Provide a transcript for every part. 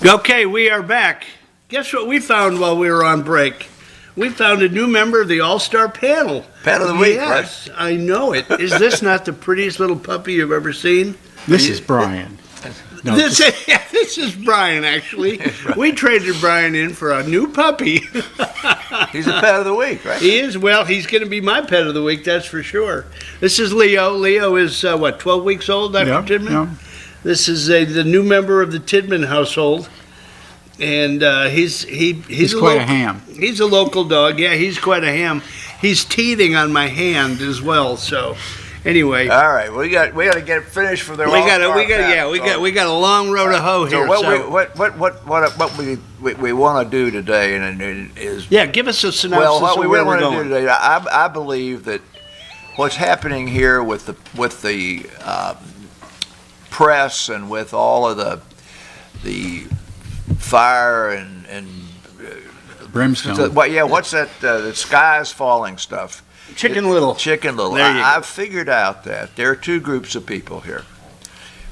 Okay, we are back. Guess what we found while we were on break? We found a new member of the All-Star panel. Pet of the week, yes, right? I know it. Is this not the prettiest little puppy you've ever seen? This is Brian. No, This is Brian, actually. We traded Brian in for a new puppy. He's a pet of the week, right? He is. Well, he's going to be my pet of the week, that's for sure. This is Leo. Leo is, 12 weeks old, Dr. Tidman? Yeah. This is the new member of the Tidman household. And he's quite a ham. He's a local dog. Yeah, he's quite a ham. He's teething on my hand as well. So, anyway, all right, we got to get finished for their. We got a long road to hoe here. So what we want to do today and is give us a synopsis. Well, what of we where want we're to do going. today, I believe that what's happening here with the press and with all of the fire and brimstone. What's that? The sky's falling stuff. Chicken Little. Chicken Little. There you go. I've figured out that there are two groups of people here.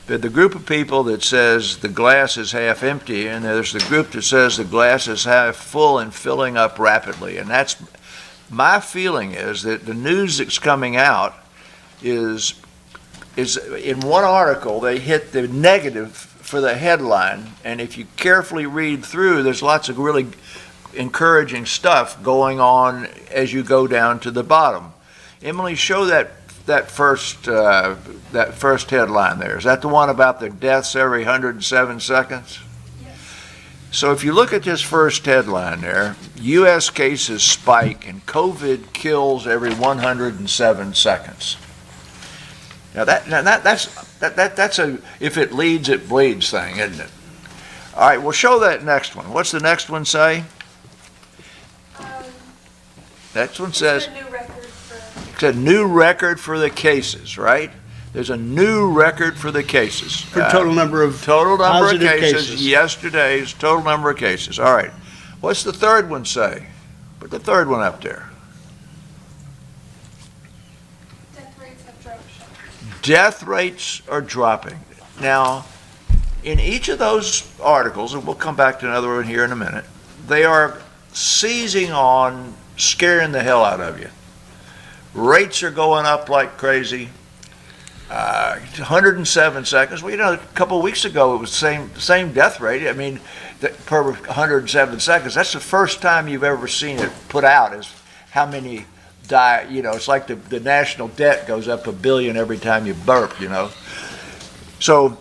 There's the group of people that says the glass is half empty, and there's the group that says the glass is half full and filling up rapidly. And that's my feeling is that the news that's coming out is in one article they hit the negative for the headline, and if you carefully read through, there's lots of really encouraging stuff going on as you go down to the bottom. Emily, show that first headline there. Is that the one about the deaths every 107 seconds? Yes. So if you look at this first headline there, U.S. cases spike and COVID kills every 107 seconds. Now that's a if it leads it bleeds thing, isn't it? All right, well show that next one. What's the next one say? Next one says it's a new record for the cases, right? There's a new record for the cases. For total number of cases. Yesterday's total number of cases. All right. What's the third one say? Put the third one up there. Death rates are dropping. Now, in each of those articles, and we'll come back to another one here in a minute, they are seizing on scaring the hell out of you. Rates are going up like crazy. 107 seconds. Well, a couple of weeks ago it was the same death rate. I mean, per 107 seconds. That's the first time you've ever seen it put out as how many die. It's like the national debt goes up $1 billion every time you burp. So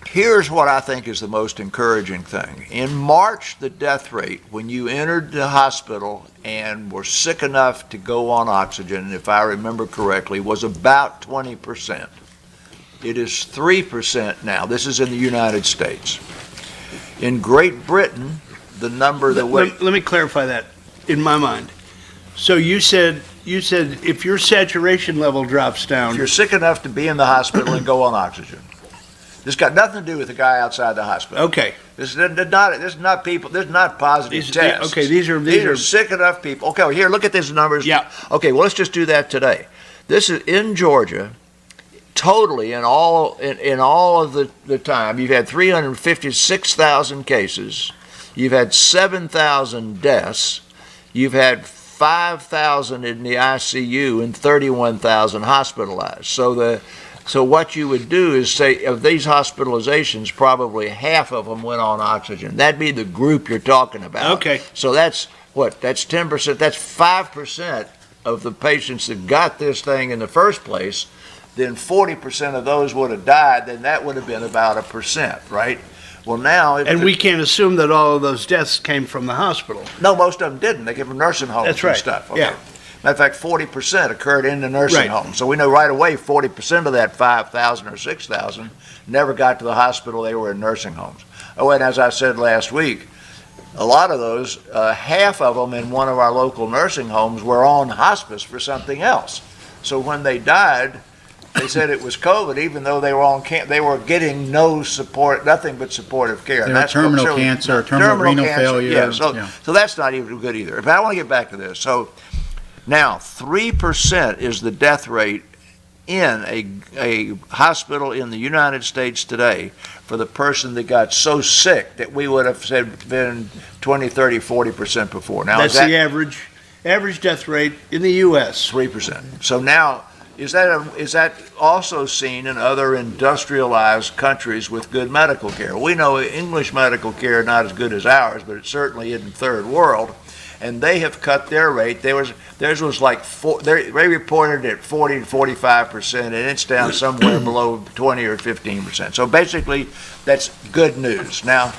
here's what I think is the most encouraging thing. In March, the death rate when you entered the hospital and were sick enough to go on oxygen, if I remember correctly, was about 20%. It is 3% now. This is in the United States. In Great Britain, the number that let me clarify that in my mind. So you said if your saturation level drops down, if you're sick enough to be in the hospital and go on oxygen. This got nothing to do with the guy outside the hospital. Okay. This is not people. This is not positive tests. Okay, these are sick enough people. Okay, well, here, look at these numbers. Yeah. Okay, well, let's just do that today. This is in Georgia. Totally, in all of the time, you've had 356,000 cases. You've had 7,000 deaths. You've had 5,000 in the ICU and 31,000 hospitalized. So what you would do is say of these hospitalizations, probably half of them went on oxygen. That'd be the group you're talking about. Okay. So that's what? That's 10%. That's 5% of the patients that got this thing in the first place. Then 40% of those would have died. Then that would have been about 1%, right? Well, now... we can't assume that all of those deaths came from the hospital. No, most of them didn't. They came from nursing homes. That's right. And stuff. Okay. Yeah. Matter of fact, 40% occurred in the nursing home. So we know right away 40% of that 5,000 or 6,000 never got to the hospital. They were in nursing homes. Oh, and as I said last week, a lot of those, half of them in one of our local nursing homes were on hospice for something else. So when they died, they said it was COVID, even though they were getting no support, nothing but supportive care. They were terminal cancer, terminal renal failure. Yeah, so that's not even good either. But I want to get back to this. So now 3% is the death rate in a hospital in the United States today for the person that got so sick that we would have said been 20, 30, 40% before. Now, That's is that the average death rate in the U.S. 3%? So now, is that also seen in other industrialized countries with good medical care? We know English medical care is not as good as ours, but it certainly isn't third world. And they have cut their rate. Theirs was like they reported at 40 to 45%, and it's down somewhere below 20 or 15%. So basically, that's good news. Now,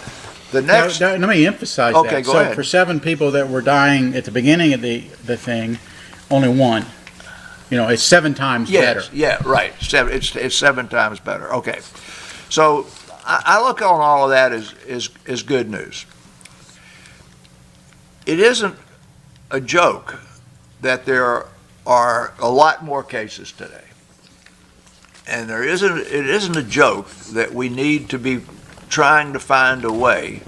the next. Let me emphasize Okay, that. go so ahead. for 7 people that were dying at the beginning of the thing, only 1. It's 7 times better. Yes, yeah, right. It's 7 times better. Okay, so I look on all of that as good news. It isn't a joke that there are a lot more cases today. And it isn't a joke that we need to be trying to find a way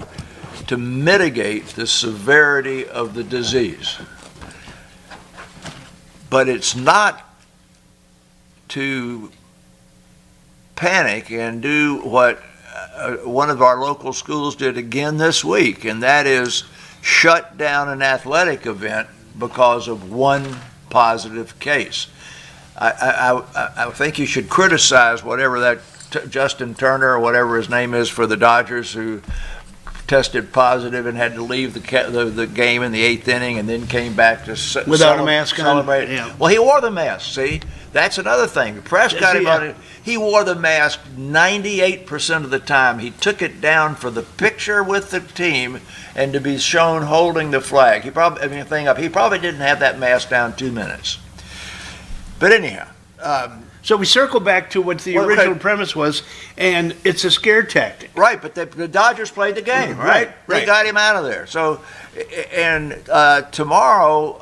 to mitigate the severity of the disease. But it's not to panic and do what one of our local schools did again this week, and that is shut down an athletic event because of one positive case. I think you should criticize whatever that Justin Turner or whatever his name is for the Dodgers, who tested positive and had to leave the game in the 8th inning and then came back to Without a mask on? celebrate. Yeah. Well, he wore the mask. See, that's another thing. The press got him on it. He wore the mask 98% of the time. He took it down for the picture with the team and to be shown holding the flag. He probably didn't have that mask down 2 minutes. But anyhow. So we circle back to what the original premise was, and it's a scare tactic. Right, but the Dodgers played the game, right? They got him out of there. So, and tomorrow,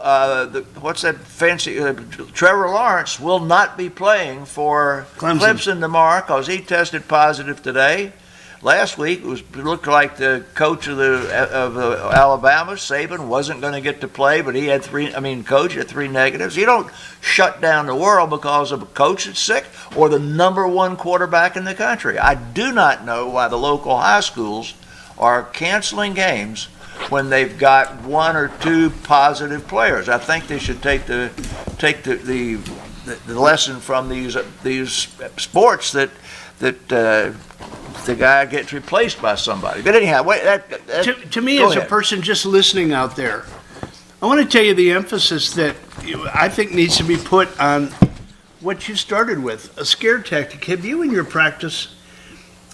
what's that fancy? Trevor Lawrence will not be playing for Clemson tomorrow because he tested positive today. Last week it looked like the coach of Alabama, Saban, wasn't going to get to play, but he had coach had 3 negatives. You don't shut down the world because of a coach that's sick or the #1 quarterback in the country. I do not know why the local high schools are canceling games when they've got 1 or 2 positive players. I think they should take the lesson from these sports that the guy gets replaced by somebody. But anyhow, to me, as a person just listening out there, I want to tell you the emphasis that I think needs to be put on what you started with, a scare tactic. Have you in your practice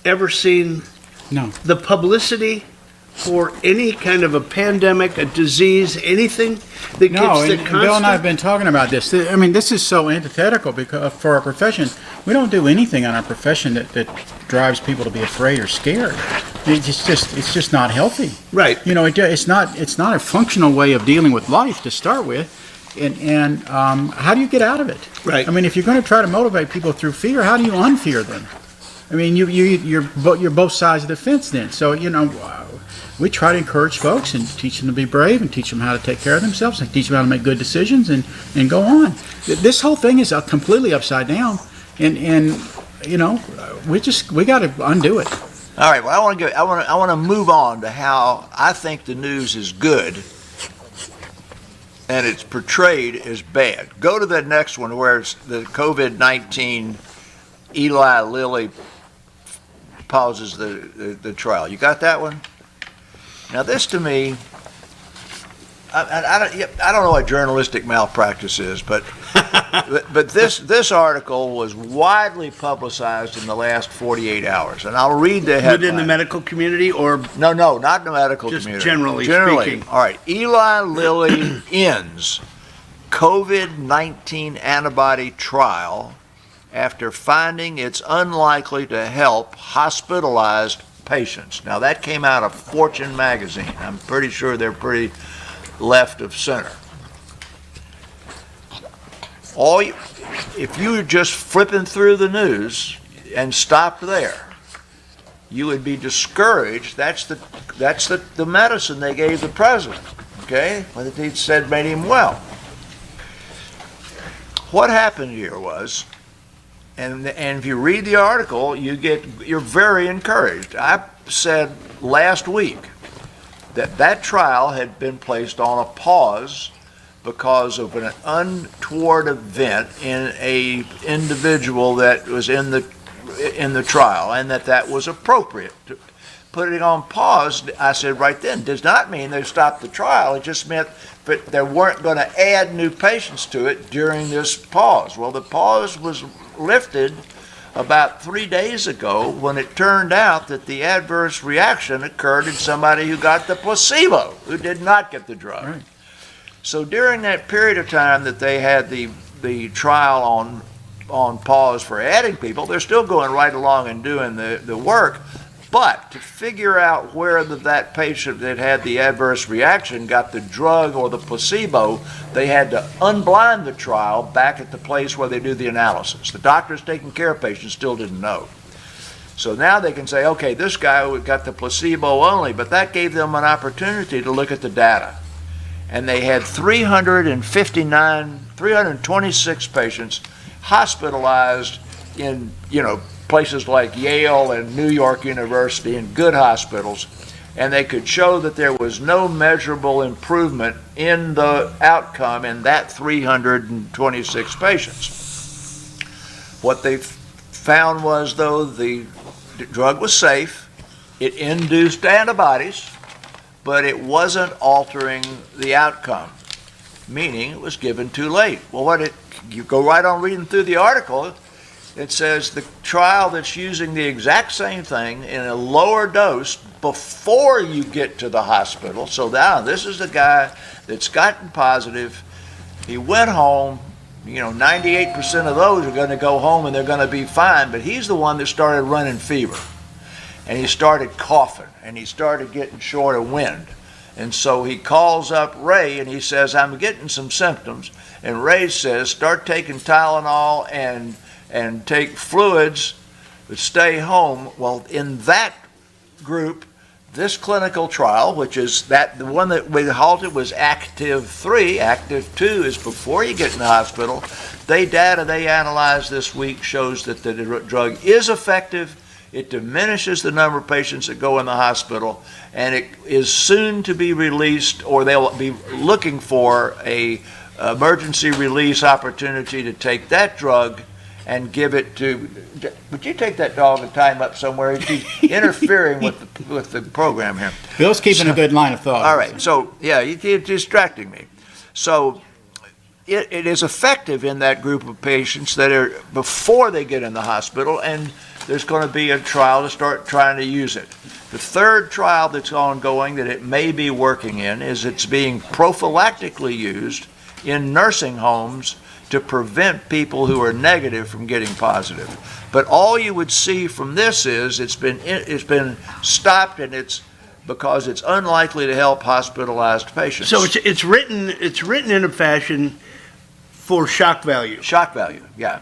ever seen the publicity for any kind of a pandemic, a disease, anything that gets the constant? Bill and I have been talking about this. I mean, this is so antithetical because for our profession, we don't do anything on our profession that drives people to be afraid or scared. It's just not healthy. Right. It's not a functional way of dealing with life to start with. And how do you get out of it? Right. I mean, if you're going to try to motivate people through fear, how do you unfear them? I mean, you're both sides of the fence then. So, we try to encourage folks and teach them to be brave and teach them how to take care of themselves and teach them how to make good decisions and go on. This whole thing is completely upside down, and we got to undo it. All right. Well, I want to move on to how I think the news is good, and it's portrayed as bad. Go to the next one where it's the COVID-19. Eli Lilly pauses the trial. You got that one? Now, this to me, I don't know what journalistic malpractice is, but this article was widely publicized in the last 48 hours, and I'll read the headline. Within the medical community, or no, not in the medical just community. Generally speaking. All right. Eli Lilly ends COVID-19 antibody trial after finding it's unlikely to help hospitalized patients. Now, that came out of Fortune magazine. I'm pretty sure they're pretty left of center. If you were just flipping through the news and stopped there, you would be discouraged. That's the medicine they gave the president, okay? What he said made him well. What happened here was And if you read the article, you're very encouraged. I said last week that trial had been placed on a pause because of an untoward event in a individual that was in the trial, and that was appropriate. Putting it on pause, I said right then, does not mean they stopped the trial. It just meant that they weren't going to add new patients to it during this pause. Well, the pause was lifted about 3 days ago when it turned out that the adverse reaction occurred in somebody who got the placebo, who did not get the drug. Right. So during that period of time that they had the trial on pause for adding people, they're still going right along and doing the work. But to figure out where that patient that had the adverse reaction got the drug or the placebo, they had to unblind the trial back at the place where they do the analysis. The doctors taking care of patients still didn't know. So now they can say, okay, this guy got the placebo only, but that gave them an opportunity to look at the data. And they had 326 patients hospitalized in, places like Yale and New York University and good hospitals, and they could show that there was no measurable improvement in the outcome in that 326 patients. What they found was, though, the drug was safe, it induced antibodies, but it wasn't altering the outcome, meaning it was given too late. Well, you go right on reading through the article, it says the trial that's using the exact same thing in a lower dose before you get to the hospital. So now this is the guy that's gotten positive. He went home. 98% of those are going to go home and they're going to be fine, but he's the one that started running fever. And he started coughing and he started getting short of wind. And so he calls up Ray and he says, I'm getting some symptoms. And Ray says, start taking Tylenol and take fluids, but stay home. Well, in that group, this clinical trial, which is the one that we halted was Active 3. Active 2 is before you get in the hospital. Data they analyzed this week shows that the drug is effective. It diminishes the number of patients that go in the hospital, and it is soon to be released, or they'll be looking for a emergency release opportunity to take that drug and give it to. Would you take that dog and tie him up somewhere? He's interfering with the program here. Bill's keeping a good line of thought. All right. So yeah, you're distracting me. So it is effective in that group of patients that are before they get in the hospital, and there's going to be a trial to start trying to use it. The third trial that's ongoing that it may be working in is it's being prophylactically used in nursing homes to prevent people who are negative from getting positive. But all you would see from this is it's been stopped, and it's because it's unlikely to help hospitalized patients. So it's written in a fashion for shock value. Shock value, yeah.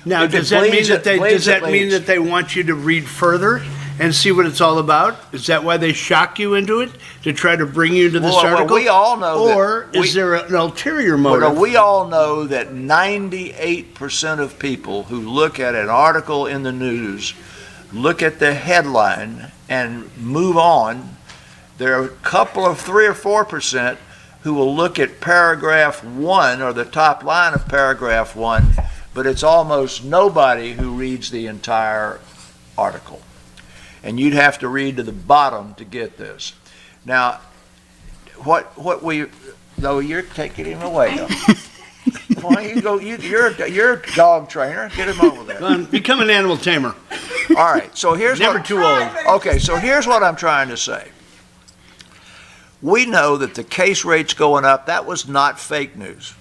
Now, does that mean that they want you to read further and see what it's all about? Is that why they shock you into it, to try to bring you to this article? Well, we all know or is there an ulterior motive? Well, we all know that 98% of people who look at an article in the news look at the headline and move on. There are a couple of 3 or 4% who will look at paragraph 1 or the top line of paragraph 1, but it's almost nobody who reads the entire article. And you'd have to read to the bottom to get this. Now, you're taking him away. Why you go? You're a dog trainer. Get him over there. Go on, become an animal tamer. All right. So here's never too old. Okay. So here's what I'm trying to say. We know that the case rate's going up. That was not fake news.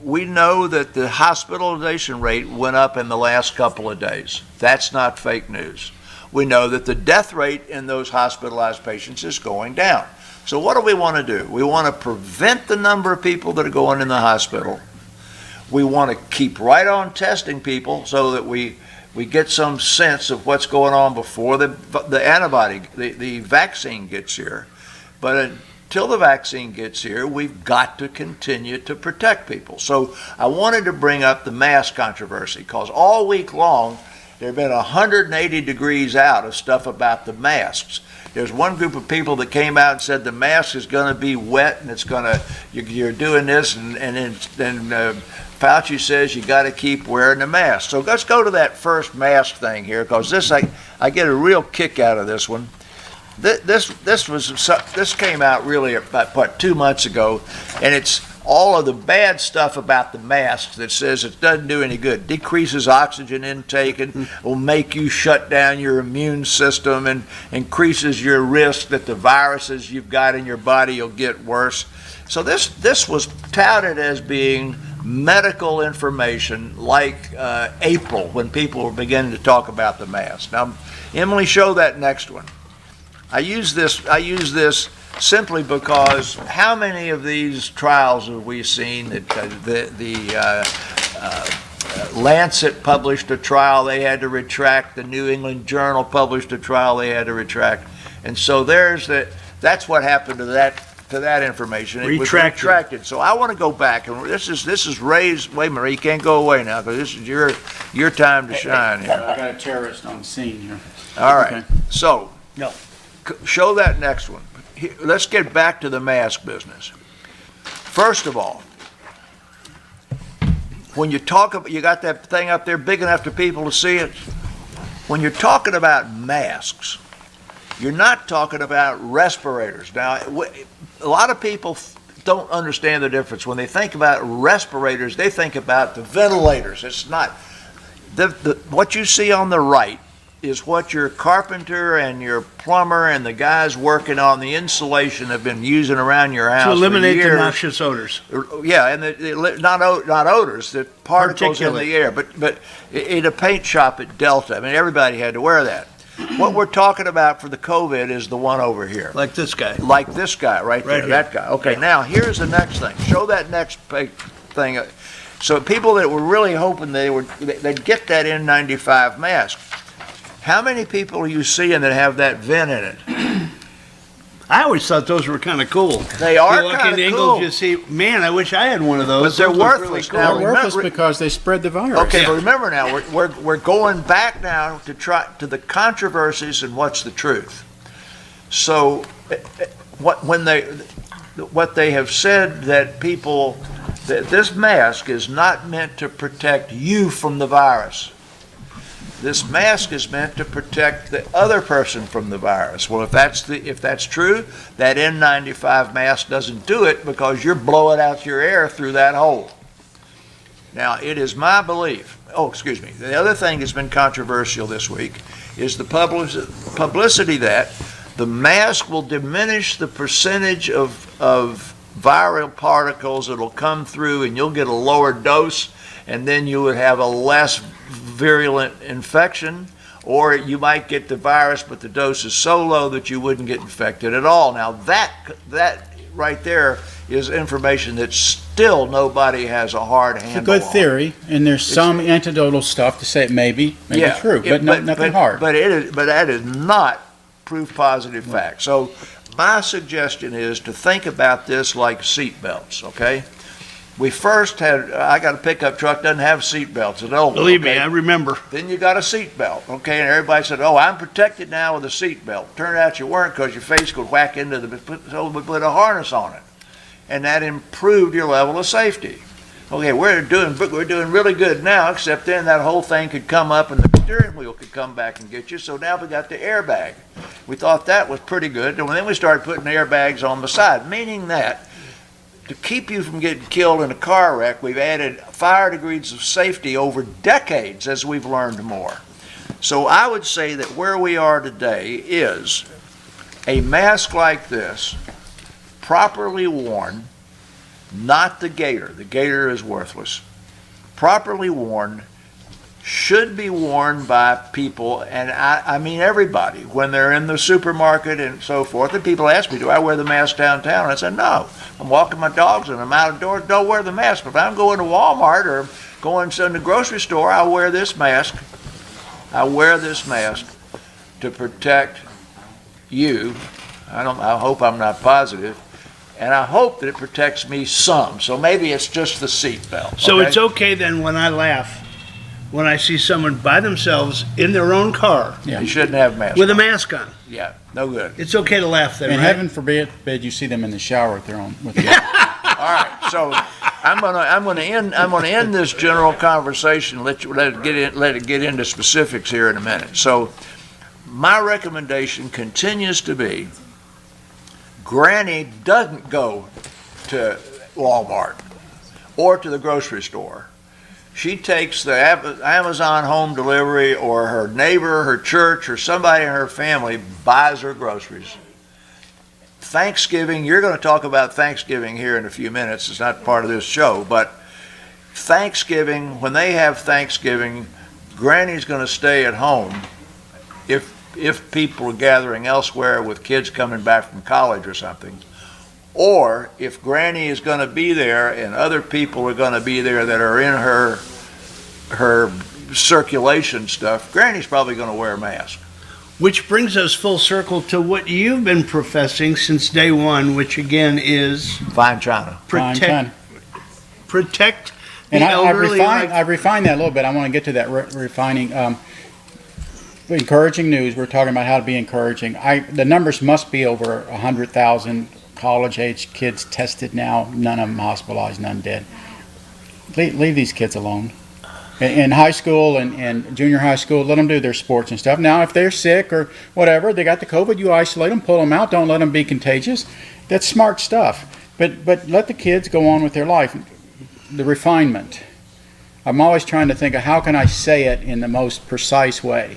We know that the hospitalization rate went up in the last couple of days. That's not fake news. We know that the death rate in those hospitalized patients is going down. So what do we want to do? We want to prevent the number of people that are going in the hospital. We want to keep right on testing people so that we get some sense of what's going on before the antibody, the vaccine gets here. But until the vaccine gets here, we've got to continue to protect people. So I wanted to bring up the mask controversy, because all week long there have been 180 degrees out of stuff about the masks. There's one group of people that came out and said the mask is going to be wet and it's going to, you're doing this, and then Fauci says you got to keep wearing the mask. So let's go to that first mask thing here, because this I get a real kick out of this one. This came out really about 2 months ago, and it's all of the bad stuff about the masks that says it doesn't do any good. Decreases oxygen intake and will make you shut down your immune system and increases your risk that the viruses you've got in your body will get worse. So this was touted as being medical information like April, when people were beginning to talk about the mask. Now, Emily, show that next one. I use this simply because how many of these trials have we seen? That the Lancet published a trial they had to retract. The New England Journal published a trial they had to retract. And so that's what happened to that information. It was retracted. So I want to go back, and this is raised. Wait a minute, you can't go away now, because this is your time to shine here. I got a terrorist on the scene here. All right. Okay. So No. show that next one. Let's get back to the mask business. First of all, when you talk about, you got that thing up there big enough for people to see it? When you're talking about masks, you're not talking about respirators. Now, a lot of people don't understand the difference. When they think about respirators, they think about the ventilators. It's not. What you see on the right is what your carpenter and your plumber and the guys working on the insulation have been using around your house To eliminate for years. the noxious odors. Yeah, and not odors, the particles in the air. But in a paint shop at Delta, I mean, everybody had to wear that. What we're talking about for the COVID is the one over here. Like this guy. Like this guy right there, here. that guy. Okay, now here's the next thing. Show that next thing. So people that were really hoping they'd get that N95 mask. How many people are you seeing that have that vent in it? I always thought those were kind of cool. They are You look kind at of angles, cool. you see, man, I wish I had one of those. But they're Those look worthless really now. cool. They're worthless remember- because they spread the virus. Okay, but remember now, we're going back now to the controversies and what's the truth. So, what they have said that this mask is not meant to protect you from the virus. This mask is meant to protect the other person from the virus. Well, if that's true, that N95 mask doesn't do it, because you're blowing out your air through that hole. Now, it is my belief. Oh, excuse me. The other thing that's been controversial this week is the publicity that the mask will diminish the percentage of viral particles that'll come through, and you'll get a lower dose, and then you would have a less virulent infection, or you might get the virus, but the dose is so low that you wouldn't get infected at all. Now that right there is information that still nobody has a hard handle on. It's a good theory, and there's some anecdotal stuff to say it may be true, but nothing hard. But that is not proof positive fact. So my suggestion is to think about this like seat belts, okay? We first I got a pickup truck, doesn't have seat belts at all. Believe okay? me, I remember. Then you got a seat belt, okay? And everybody said, oh, I'm protected now with a seat belt. Turned out you weren't, because your face could whack into so we put a harness on it. And that improved your level of safety. Okay, we're doing really good now, except then that whole thing could come up and the steering wheel could come back and get you. So now we got the airbag. We thought that was pretty good. And then we started putting airbags on the side, meaning that to keep you from getting killed in a car wreck, we've added 5 degrees of safety over decades as we've learned more. So I would say that where we are today is a mask like this, properly worn, not the gaiter. The gaiter is worthless. Properly worn, should be worn by people, and I mean everybody, when they're in the supermarket and so forth. And people ask me, do I wear the mask downtown? And I said, no. I'm walking my dogs and I'm out of doors, don't wear the mask. But if I'm going to Walmart or going to the grocery store, I wear this mask. I wear this mask to protect you. I hope I'm not positive, and I hope that it protects me some. So maybe it's just the seatbelt. So it's okay then when I laugh, when I see someone by themselves in their own car You shouldn't have a mask with a on. mask on. Yeah, no good. It's okay to laugh then, And right? heaven forbid you see them in the shower with their own. With their All right, so I'm gonna end this general conversation. Let it get into specifics here in a minute. So my recommendation continues to be: Granny doesn't go to Walmart or to the grocery store. She takes the Amazon home delivery, or her neighbor, her church, or somebody in her family buys her groceries. Thanksgiving, you're going to talk about Thanksgiving here in a few minutes. It's not part of this show, but Thanksgiving, when they have Thanksgiving, Granny's going to stay at home if people are gathering elsewhere with kids coming back from college or something. Or if Granny is going to be there and other people are going to be there that are in her circulation stuff, Granny's probably going to wear a mask. Which brings us full circle to what you've been professing since day one, which again is Fine China. protect the And elderly. I've refined that a little bit. I want to get to that refining. Encouraging news. We're talking about how to be encouraging. The numbers must be over 100,000 college-age kids tested now. None of them hospitalized, none dead. Leave these kids alone. In high school and junior high school, let them do their sports and stuff. Now, if they're sick or whatever, they got the COVID, you isolate them, pull them out, don't let them be contagious. That's smart stuff. But let the kids go on with their life. The refinement. I'm always trying to think of how can I say it in the most precise way.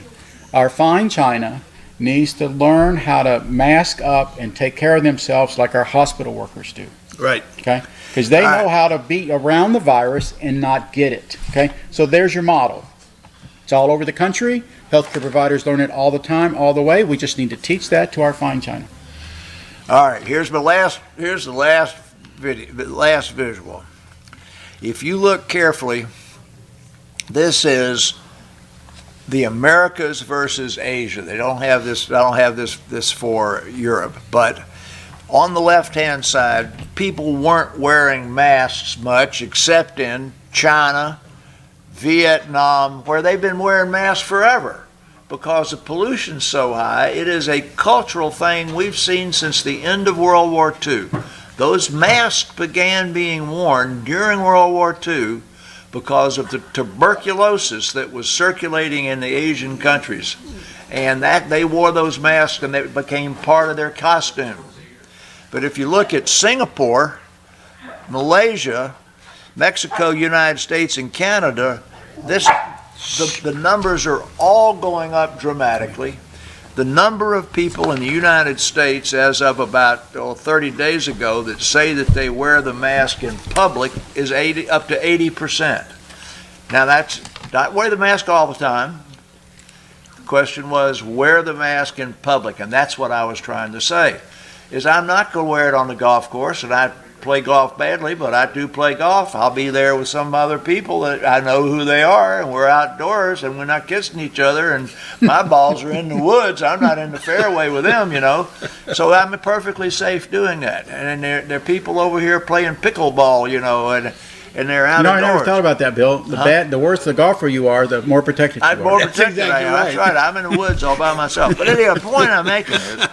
Our fine China needs to learn how to mask up and take care of themselves like our hospital workers do. Right. Okay? Because they know how to be around the virus and not get it. Okay? So there's your model. It's all over the country. Healthcare providers learn it all the time, all the way. We just need to teach that to our fine China. All right, here's the last visual. If you look carefully, this is the Americas versus Asia. They don't have this. I don't have this for Europe, but on the left-hand side, people weren't wearing masks much, except in China, Vietnam, where they've been wearing masks forever because the pollution's so high. It is a cultural thing we've seen since the end of World War II. Those masks began being worn during World War II because of the tuberculosis that was circulating in the Asian countries. And that they wore those masks and they became part of their costume. But if you look at Singapore, Malaysia, Mexico, United States, and Canada, the numbers are all going up dramatically. The number of people in the United States as of about 30 days ago that say that they wear the mask in public is up to 80%. Now that's not wear the mask all the time. The question was wear the mask in public, and that's what I was trying to say. Is I'm not going to wear it on the golf course, and I play golf badly, but I do play golf. I'll be there with some other people that I know who they are, and we're outdoors, and we're not kissing each other, and my balls are in the woods. I'm not in the fairway with them, So I'm perfectly safe doing that. And there are people over here playing pickleball, and they're out I indoors. never thought about that, Bill. The worse the golfer you are, the more protected you I'm are. more protected. exactly That's right. right. I'm in the woods all by myself. But anyway, the point I'm making is,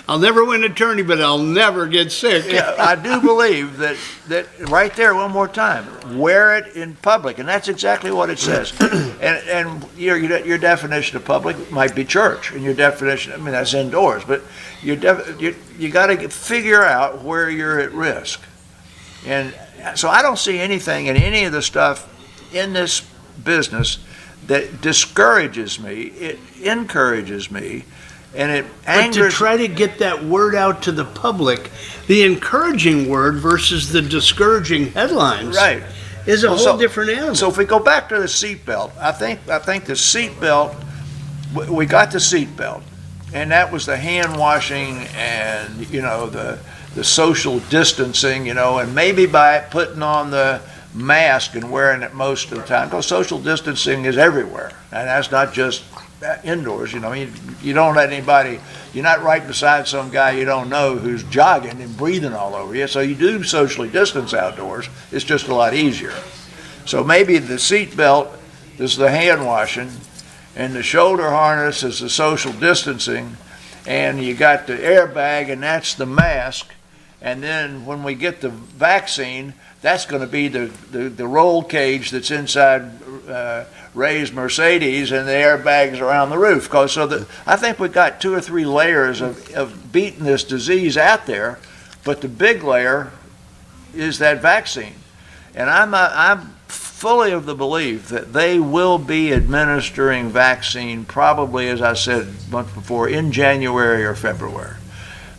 I'll never win a tourney, but I'll never get sick. yeah, I do believe that right there, one more time, wear it in public, and that's exactly what it says. And your definition of public might be church, and your definition, that's indoors, but you got to figure out where you're at risk. And so I don't see anything in any of the stuff in this business that discourages me. It encourages me. And it angers. But to try to get that word out to the public, the encouraging word versus the discouraging headlines, Right. is a whole different animal. So if we go back to the seatbelt, I think the seatbelt, we got the seatbelt, and that was the hand washing and the social distancing, and maybe by putting on the mask and wearing it most of the time, because social distancing is everywhere, and that's not just indoors. You know, you don't let anybody. You're not right beside some guy you don't know who's jogging and breathing all over you. So you do socially distance outdoors. It's just a lot easier. So maybe the seat belt is the hand washing, and the shoulder harness is the social distancing, and you got the airbag, and that's the mask. And then when we get the vaccine, that's going to be the roll cage that's inside Ray's Mercedes, and the airbags around the roof. I think we've got 2 or 3 layers of beating this disease out there, but the big layer is that vaccine. And I'm fully of the belief that they will be administering vaccine probably, as I said month before, in January or February,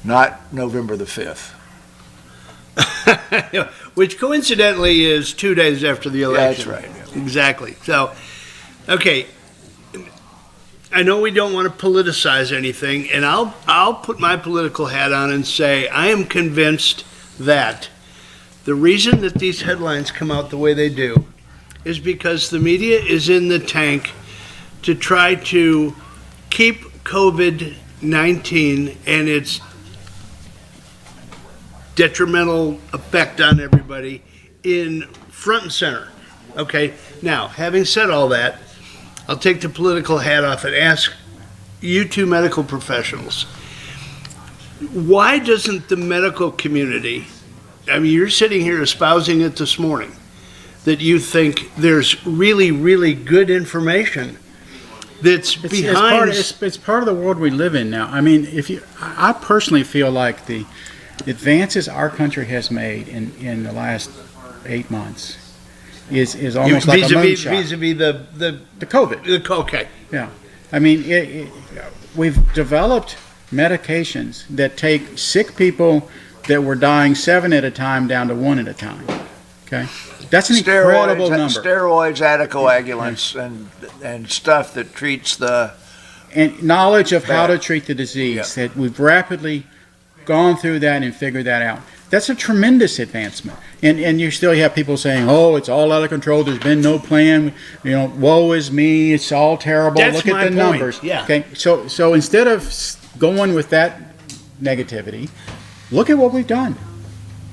not November the 5th. Which coincidentally is 2 days after the election. Yeah, that's right. Yeah. Exactly. So, okay, I know we don't want to politicize anything, and I'll put my political hat on and say I am convinced that the reason that these headlines come out the way they do is because the media is in the tank to try to keep COVID-19 and its detrimental effect on everybody in front and center. Okay, now, having said all that, I'll take the political hat off and ask you two medical professionals, why doesn't the medical community, I mean, you're sitting here espousing it this morning, that you think there's really, really good information that's behind... It's part of the world we live in now. I mean, I personally feel like the advances our country has made in the last 8 months is almost like a moonshot. Vis-a-vis the COVID. Okay. Yeah. I mean, we've developed medications that take sick people that were dying 7 at a time down to 1 at a time. Okay? That's an incredible number. Steroids, anticoagulants, and stuff that treats the... And knowledge of how to treat the disease. Yeah. That we've rapidly gone through that and figured that out. That's a tremendous advancement. And you still have people saying, oh, it's all out of control. There's been no plan. You know, woe is me. It's all terrible. That's Look at the numbers. Yeah. Okay. So instead of going with that negativity, look at what we've done.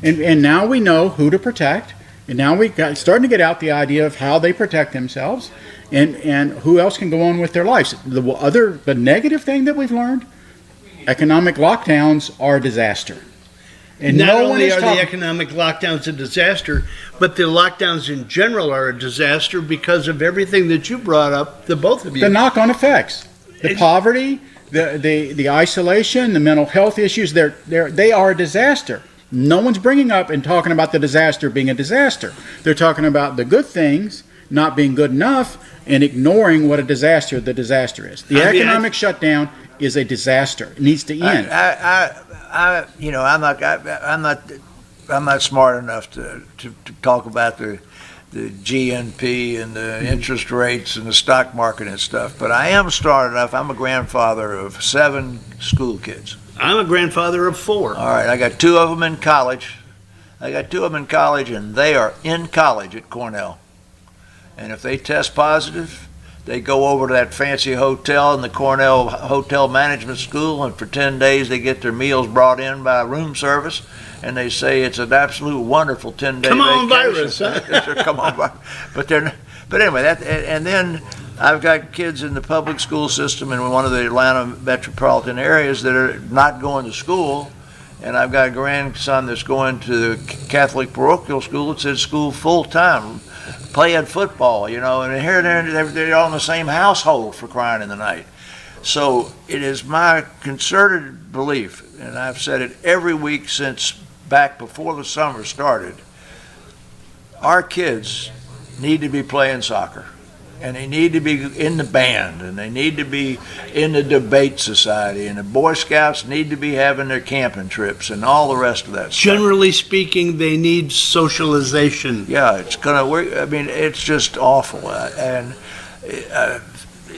And now we know who to protect. And now we're starting to get out the idea of how they protect themselves and who else can go on with their lives. The negative thing that we've learned, economic lockdowns are a disaster. And not only are the economic lockdowns a disaster, but the lockdowns in general are a disaster because of everything that you brought up, the both of you. The knock-on effects, the poverty, the isolation, the mental health issues, they are a disaster. No one's bringing up and talking about the disaster being a disaster. They're talking about the good things not being good enough and ignoring what the disaster is. The economic shutdown is a disaster. It needs to end. I'm not smart enough to talk about the GNP and the interest rates and the stock market and stuff, but I am smart enough. I'm a grandfather of 7 school kids. I'm a grandfather of 4. All right, I got 2 of them in college. And they are in college at Cornell. And if they test positive, they go over to that fancy hotel in the Cornell Hotel Management School, and for 10 days they get their meals brought in by room service, and they say it's an absolute wonderful 10-day vacation. Come on, virus, huh? Come on, virus. But anyway, and then I've got kids in the public school system in one of the Atlanta metropolitan areas that are not going to school, and I've got a grandson that's going to the Catholic parochial school. It's at school full time, playing football, and here they're all in the same household, for crying in the night. So it is my concerted belief, and I've said it every week since back before the summer started, our kids need to be playing soccer. And they need to be in the band, and they need to be in the debate society, and the Boy Scouts need to be having their camping trips and all the rest of that stuff. Generally speaking, they need socialization. Yeah, it's gonna work. I mean, it's just awful, and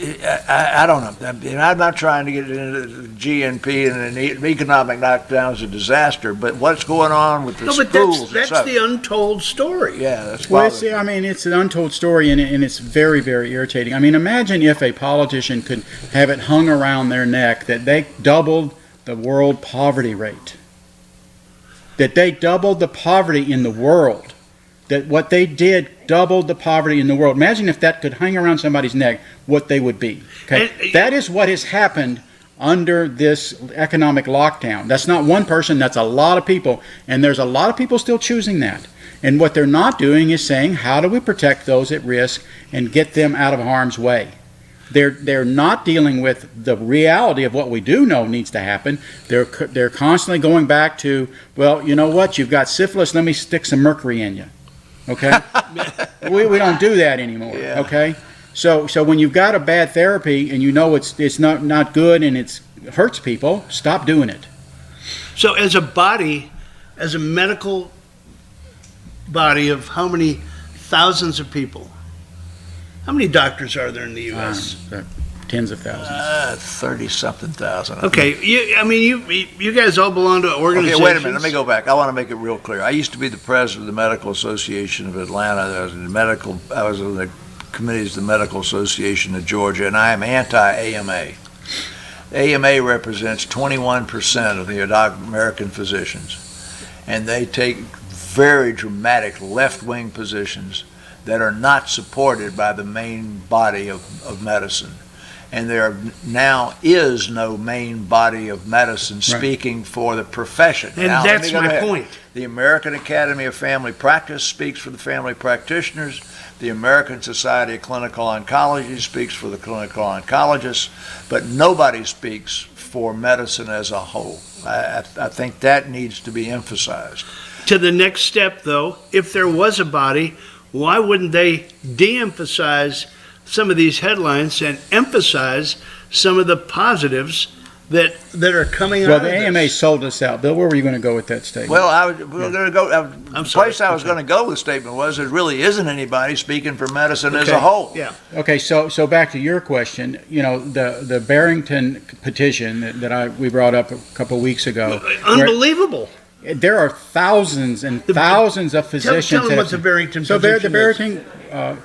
I don't know. I mean, I'm not trying to get into the GNP and an economic knockdown is a disaster, but what's going on with the No, but schools? that's the untold story. Yeah, that's Well, bothering me. I mean, it's an untold story, and it's very, very irritating. I mean, imagine if a politician could have it hung around their neck that they doubled the world poverty rate, that they doubled the poverty in the world, that what they did doubled the poverty in the world. Imagine if that could hang around somebody's neck, what they would be. Okay, that is what has happened under this economic lockdown. That's not one person, that's a lot of people, and there's a lot of people still choosing that. And what they're not doing is saying, how do we protect those at risk and get them out of harm's way? They're not dealing with the reality of what we do know needs to happen. They're constantly going back to, well, you know what, you've got syphilis, let me stick some mercury in you. Okay? we don't do that anymore. Yeah. Okay? So when you've got a bad therapy and you know it's not good and it hurts people, stop doing it. So as a body, as a medical body of how many thousands of people, how many doctors are there in the U.S.? Tens of thousands. 30-something thousand. Okay, you guys all belong to organizations. Okay, wait a minute. Let me go back. I want to make it real clear. I used to be the president of the Medical Association of Atlanta. I was in the committees of the Medical Association of Georgia, and I am anti-AMA. AMA represents 21% of the American physicians, and they take very dramatic left-wing positions that are not supported by the main body of medicine. And there now is no main body of medicine speaking for the profession. And now, that's my point. The American Academy of Family Practice speaks for the family practitioners. The American Society of Clinical Oncology speaks for the clinical oncologists. But nobody speaks for medicine as a whole. I think that needs to be emphasized. To the next step, though, if there was a body, why wouldn't they de-emphasize some of these headlines and emphasize some of the positives that are coming out Well, of the this? AMA sold us out. Bill, where were you going to go with that statement? Well, we were going to go. The sorry. place I was going to go with the statement was there really isn't anybody speaking for medicine as Okay. a whole. Yeah. Okay, so back to your question. You know, the Barrington petition that we brought up a couple of weeks ago. Unbelievable. There are thousands and thousands of physicians. Tell them what the Barrington so petition the Barrington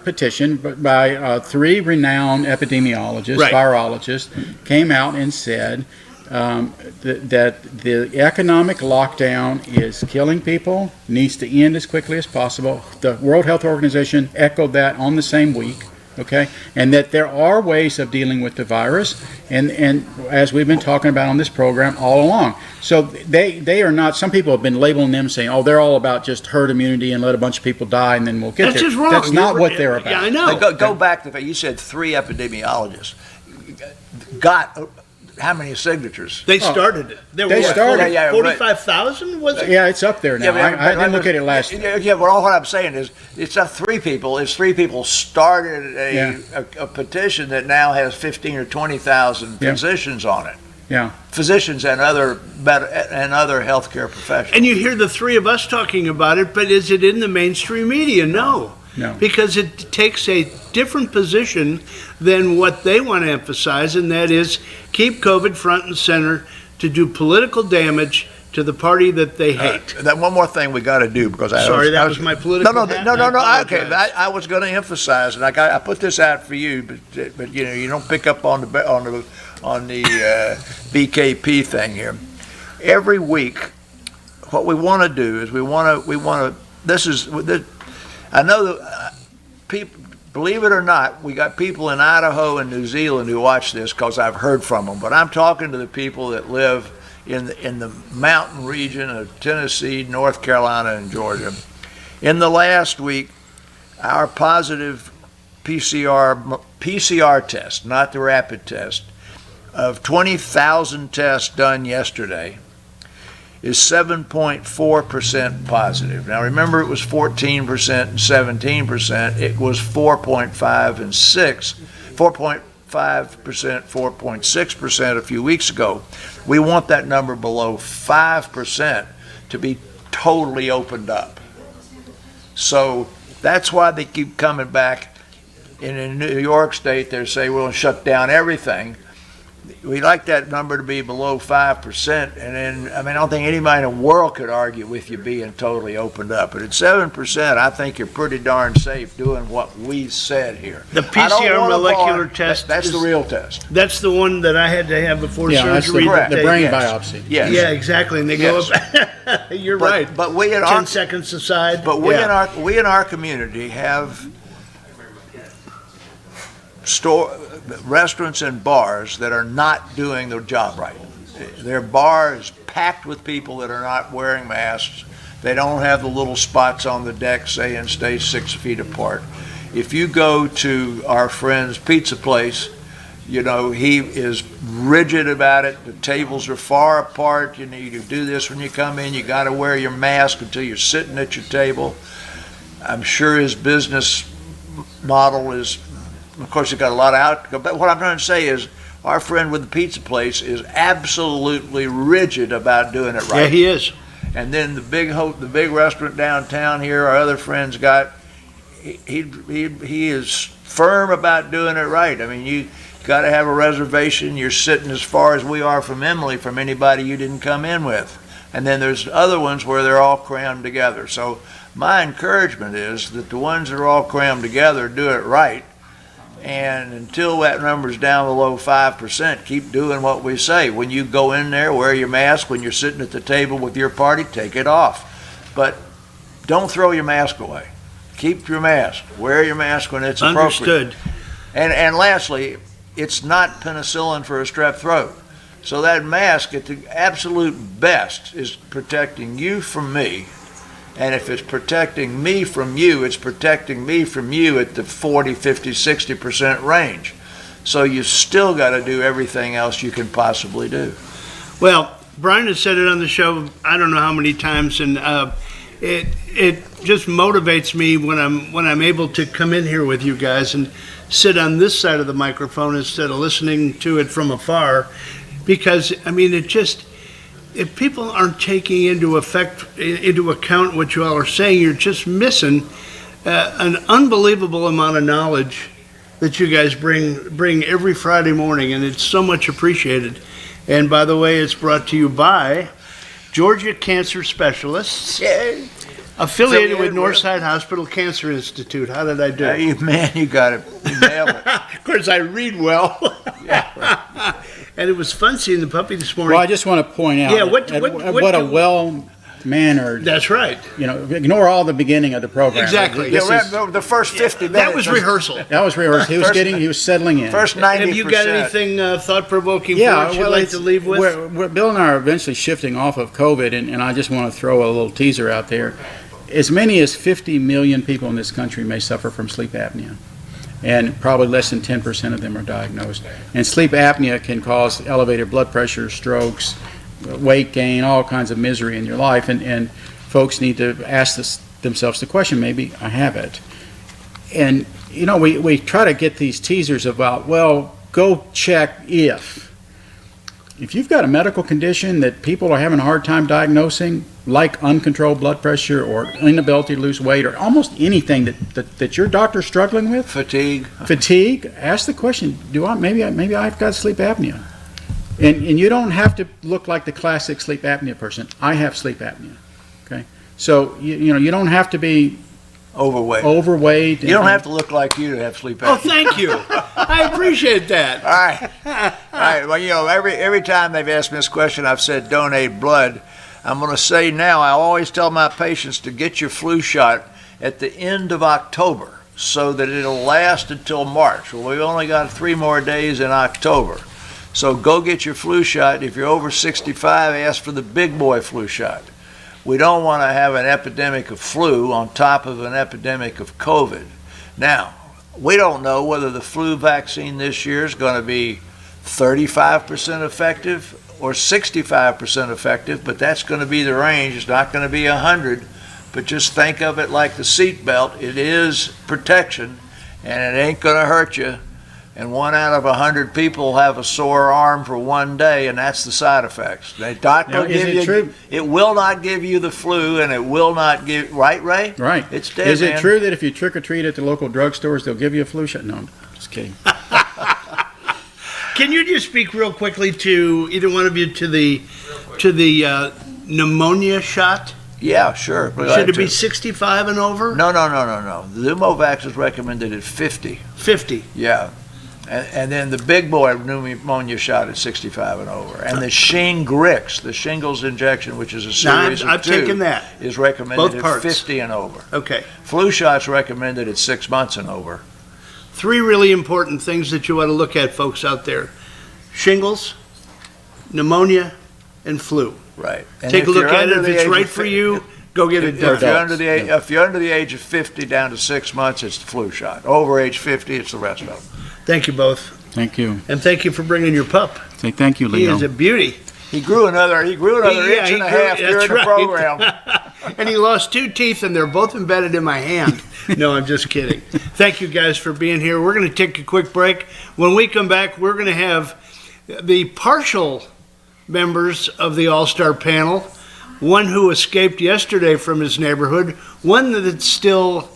petition by three renowned epidemiologists, Right. virologists, came out and said that the economic lockdown is killing people, needs to end as quickly as possible. The World Health Organization echoed that on the same week. Okay, and that there are ways of dealing with the virus, and as we've been talking about on this program all along. So they are not. Some people have been labeling them saying, "Oh, they're all about just herd immunity and let a bunch of people die and then we'll get That's there." just wrong. That's not what they're about. Yeah, I know. Go back to the fact you said 3 epidemiologists got how many signatures? They started it. They started. 45,000, was it? Yeah, it's up there now. I didn't look at it last. Yeah, but all what I'm saying is it's not 3 people. It's 3 people started a petition that now has 15 or 20,000 physicians on it. Yeah. Physicians and other healthcare professionals. And you hear the three of us talking about it, but is it in the mainstream media? No. No. Because it takes a different position than what they want to emphasize, and that is keep COVID front and center to do political damage to the party that they hate. That one more thing we got to do because That was my political. No. I Okay, apologize. I was going to emphasize, and I put this out for you, but you don't pick up on the BKP thing here. Every week, what we want to do is we want to. I know that people. Believe it or not, we got people in Idaho and New Zealand who watch this because I've heard from them. But I'm talking to the people that live in the mountain region of Tennessee, North Carolina, and Georgia. In the last week, our positive PCR test, not the rapid test, of 20,000 tests done yesterday is 7.4% positive. Now remember, it was 14% and 17%. It was 4.5 and 4.5%, 4.6% a few weeks ago. We want that number below 5% to be totally opened up. So that's why they keep coming back. in New York State, they say we'll shut down everything. We like that number to be below 5%, and then, I mean, I don't think anybody in the world could argue with you being totally opened up. But at 7%, I think you're pretty darn safe doing what we said here. The PCR molecular test. That's the real test. That's the one that I had to have before surgery. That's the brain Yes. biopsy. Yes. Yeah, exactly. And they go up. You're right. But we in 10 our seconds aside. But we in our community have restaurants and bars that are not doing their job right. Their bar is packed with people that are not wearing masks. They don't have the little spots on the deck saying stay 6 feet apart. If you go to our friend's pizza place, you know, he is rigid about it. The tables are far apart. You need to do this when you come in. You got to wear your mask until you're sitting at your table. I'm sure his business model is, of course, he's got a lot of out. But what I'm trying to say is, our friend with the pizza place is absolutely rigid about doing it right. Yeah, he is. And then the big restaurant downtown here, our other friends got, he is firm about doing it right. I mean, you got to have a reservation. You're sitting as far as we are from Emily, from anybody you didn't come in with. And then there's other ones where they're all crammed together. So my encouragement is that the ones that are all crammed together do it right. And until that number's down below 5%, keep doing what we say. When you go in there, wear your mask. When you're sitting at the table with your party, take it off. But don't throw your mask away. Keep your mask. Wear your mask when it's appropriate. Understood. And lastly, it's not penicillin for a strep throat. So that mask, at the absolute best, is protecting you from me. And if it's protecting me from you, it's protecting me from you at the 40, 50, 60% range. So you still got to do everything else you can possibly do. Well, Brian has said it on the show I don't know how many times, and it just motivates me when I'm able to come in here with you guys and sit on this side of the microphone instead of listening to it from afar, because I mean if people aren't taking into account what you all are saying, you're just missing an unbelievable amount of knowledge that you guys bring every Friday morning, and it's so much appreciated. And by the way, it's brought to you by Georgia Cancer Specialists, affiliated with Northside Hospital Cancer Institute. How did I do? You got it. You nailed it. Of course, I read well. Yeah. And it was fun seeing the puppy this morning. Well, I just want to point out what a well-mannered. That's right. You know, ignore all the beginning of the program. Exactly. The first 50 minutes. That was rehearsal. That was rehearsal. He was settling in. First 90%. Have you got anything thought-provoking for us you'd like to leave with? Bill and I are eventually shifting off of COVID, and I just want to throw a little teaser out there. As many as 50 million people in this country may suffer from sleep apnea, and probably less than 10% of them are diagnosed. And sleep apnea can cause elevated blood pressure, strokes, weight gain, all kinds of misery in your life, and folks need to ask themselves the question, maybe I have it. And, you know, we try to get these teasers about, well, go check if you've got a medical condition that people are having a hard time diagnosing, like uncontrolled blood pressure or inability to lose weight or almost anything that your doctor's struggling with, fatigue, ask the question, maybe I've got sleep apnea. And you don't have to look like the classic sleep apnea person. I have sleep apnea. Okay? So you don't have to be overweight. You don't have to look like you to have sleep apnea. Oh, thank you. I appreciate that. All right. Well, you know, every time they've asked me this question, I've said donate blood. I'm going to say now, I always tell my patients to get your flu shot at the end of October so that it'll last until March. Well, we've only got 3 more days in October. So go get your flu shot. If you're over 65, ask for the big boy flu shot. We don't want to have an epidemic of flu on top of an epidemic of COVID. Now, we don't know whether the flu vaccine this year is going to be 35% effective or 65% effective, but that's going to be the range. It's not going to be 100, but just think of it like the seat belt. It is protection, and it ain't going to hurt you and 1 out of 100 people have a sore arm for 1 day, and that's the side effects. They not Now, gonna is give it you. true? It will not give you the flu, and it will not give. Right, Ray? Right. It's dead. Is it man. true that if you trick or treat at the local drugstores, they'll give you a flu shot? No, I'm just kidding. Can you just speak real quickly to either one of you to the pneumonia shot? Yeah, sure. Should it be 65 and over? No. The Pneumovax is recommended at 50. 50. Yeah. And then the big boy pneumonia shot at 65 and over. And the Shingrix, the shingles injection, which is a series I've of 2, taken that. is recommended Both at parts. 50 and over. Okay. Flu shots recommended at 6 months and over. 3 really important things that you want to look at, folks out there. Shingles, pneumonia, and flu. Right. And Take a if look you're at it. under If the it's age right of for fi- you, go get it If done. you're under the age of 50 down to 6 months, it's the flu shot. Over age 50, it's the rest of them. Thank you both. Thank you. And thank you for bringing your pup. Say thank you, He Leo. is a beauty. He grew another Yeah, inch he and a grew- half that's during the right. program. And he lost 2 teeth, and they're both embedded in my hand. No, I'm just kidding. Thank you guys for being here. We're going to take a quick break. When we come back, we're going to have the partial members of the All-Star panel, one who escaped yesterday from his neighborhood, one that's still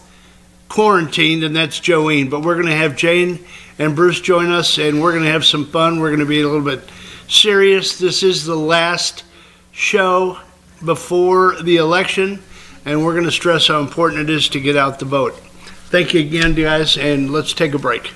quarantined, and that's Joanne. But we're going to have Jane and Bruce join us, and we're going to have some fun. We're going to be a little bit serious. This is the last show before the election, and we're going to stress how important it is to get out the vote. Thank you again, guys, and let's take a break.